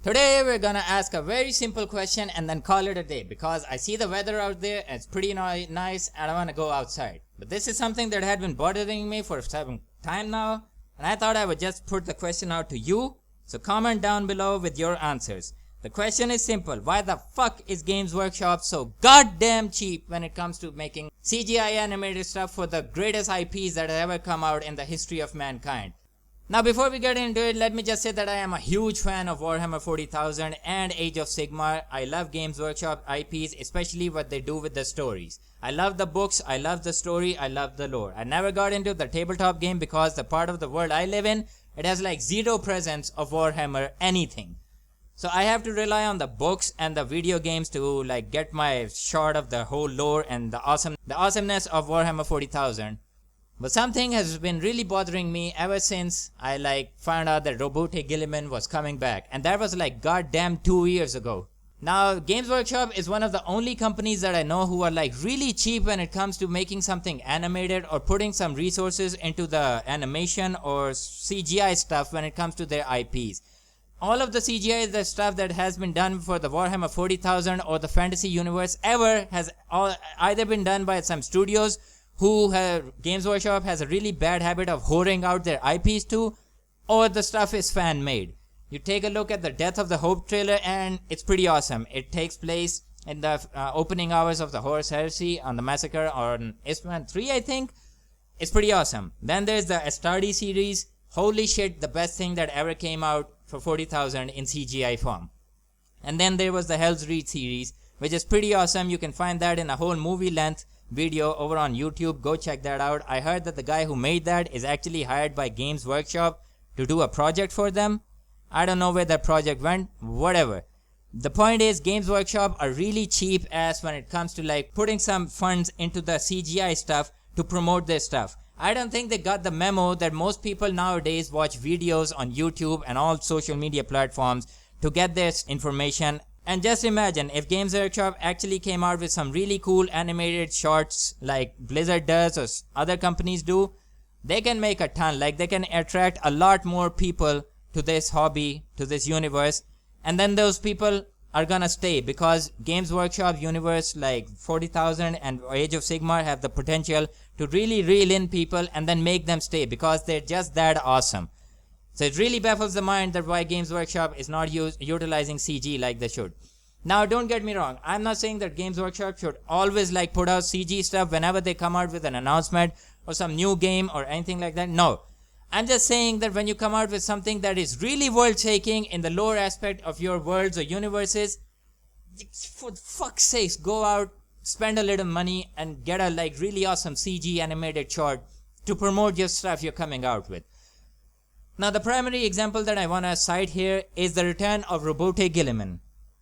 Today we're gonna ask a very simple question and then call it a day because I see the weather out there and it's pretty nice and I wanna go outside. But this is something that had been bothering me for some time now, and I thought I would just put the question out to you. So comment down below with your answers. The question is simple: why the fuck is Games Workshop so goddamn cheap when it comes to making CGI animated stuff for the greatest IPs that have ever come out in the history of mankind? Now before we get into it, let me just say that I am a huge fan of Warhammer 40,000 and Age of Sigmar. I love Games Workshop IPs, especially what they do with the stories. I love the books, I love the story, I love the lore. I never got into the tabletop game because the part of the world I live in, it has like zero presence of Warhammer anything. So I have to rely on the books and the video games to like get my shot of the whole lore and the awesomeness of Warhammer 40,000. But something has been really bothering me ever since I found out that Roboute Guilliman was coming back, and that was like goddamn 2 years ago. Now Games Workshop is one of the only companies that I know who are like really cheap when it comes to making something animated or putting some resources into the animation or CGI stuff when it comes to their IPs. All of the CGI is the stuff that has been done for the Warhammer 40,000 or the fantasy universe ever has either been done by some studios who Games Workshop has a really bad habit of whoring out their IPs to, or the stuff is fan made. You take a look at the Death of the Hope trailer and it's pretty awesome. It takes place in the opening hours of the Horus Heresy on the massacre on Isstvan 3, I think. It's pretty awesome. Then there's the Astartes series. Holy shit, the best thing that ever came out for 40,000 in CGI form. And then there was the Hell's Reach series, which is pretty awesome. You can find that in a whole movie length video over on YouTube. Go check that out. I heard that the guy who made that is actually hired by Games Workshop to do a project for them. I don't know where that project went, whatever. The point is, Games Workshop are really cheap ass when it comes to like putting some funds into the CGI stuff to promote their stuff. I don't think they got the memo that most people nowadays watch videos on YouTube and all social media platforms to get their information. And just imagine if Games Workshop actually came out with some really cool animated shorts like Blizzard does or other companies do, they can make a ton. Like they can attract a lot more people to this hobby, to this universe, and then those people are gonna stay because Games Workshop universe like 40,000 and Age of Sigmar have the potential to really reel in people and then make them stay because they're just that awesome. So it really baffles the mind that why Games Workshop is not utilizing CG like they should. Now don't get me wrong, I'm not saying that Games Workshop should always like put out CG stuff whenever they come out with an announcement or some new game or anything like that. No. I'm just saying that when you come out with something that is really world-shaking in the lore aspect of your worlds or universes, for fuck's sakes, go out, spend a little money and get a like really awesome CG animated short to promote your stuff you're coming out with. Now the primary example that I want to cite here is the return of Roboute Guilliman.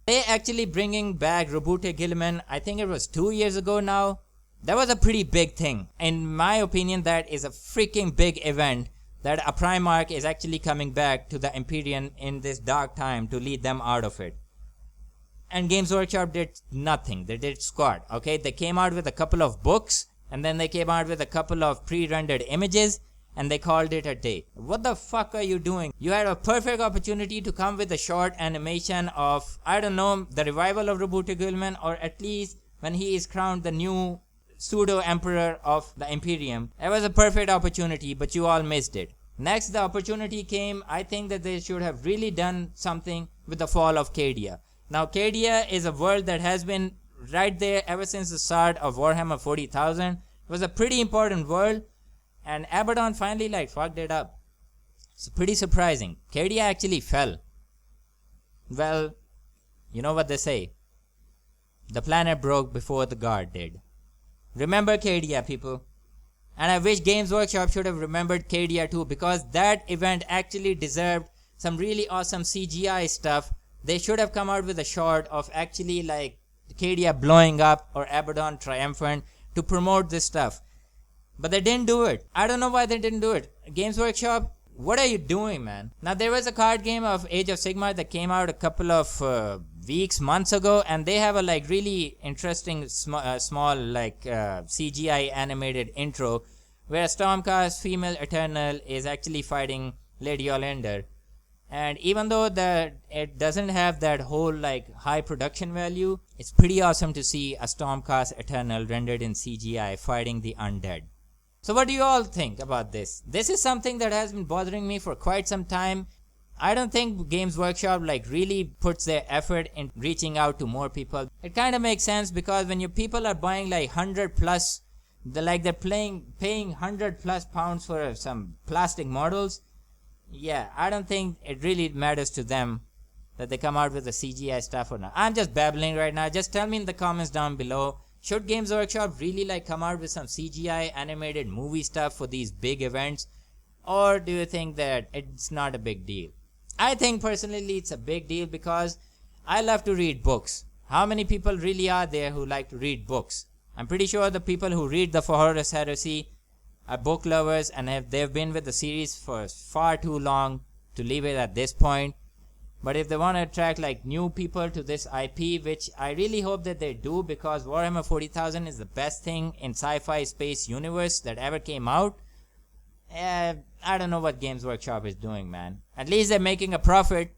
They actually bringing back Roboute Guilliman, I think it was 2 years ago now. That was a pretty big thing. In my opinion, that is a freaking big event that a Primarch is actually coming back to the Empyrean in this dark time to lead them out of it. And Games Workshop did nothing. They did squat, okay? They came out with a couple of books and then they came out with a couple of pre-rendered images and they called it a day. What the fuck are you doing? You had a perfect opportunity to come with a short animation of, I don't know, the revival of Roboute Guilliman, or at least when he is crowned the new pseudo-emperor of the Imperium. It was a perfect opportunity, but you all missed it. Next, the opportunity came, I think that they should have really done something with the fall of Cadia. Now, Cadia is a world that has been right there ever since the start of Warhammer 40,000. It was a pretty important world, and Abaddon finally like fucked it up. It's pretty surprising. Cadia actually fell. Well, you know what they say. The planet broke before the guard did. Remember Cadia, people. And I wish Games Workshop should have remembered Cadia too, because that event actually deserved some really awesome CGI stuff. They should have come out with a short of actually like Cadia blowing up or Abaddon triumphant to promote this stuff. But they didn't do it. I don't know why they didn't do it. Games Workshop, what are you doing, man? Now there was a card game of Age of Sigmar that came out a couple of months ago, and they have a like really interesting small like CGI animated intro where a Stormcast female Eternal is actually fighting Lady Olander. And even though the it doesn't have that whole like high production value, it's pretty awesome to see a Stormcast Eternal rendered in CGI fighting the undead. So what do you all think about this? This is something that has been bothering me for quite some time. I don't think Games Workshop like really puts their effort in reaching out to more people. It kind of makes sense because when your people are buying like 100 plus, they're paying 100 plus pounds for some plastic models. Yeah, I don't think it really matters to them that they come out with the CGI stuff or not. I'm just babbling right now. Just tell me in the comments down below. Should Games Workshop really like come out with some CGI animated movie stuff for these big events? Or do you think that it's not a big deal? I think personally it's a big deal because I love to read books. How many people really are there who like to read books? I'm pretty sure the people who read the Horus Heresy are book lovers and they've been with the series for far too long to leave it at this point. But if they want to attract like new people to this IP, which I really hope that they do, because Warhammer 40,000 is the best thing in sci-fi space universe that ever came out. I don't know what Games Workshop is doing, man. At least they're making a profit.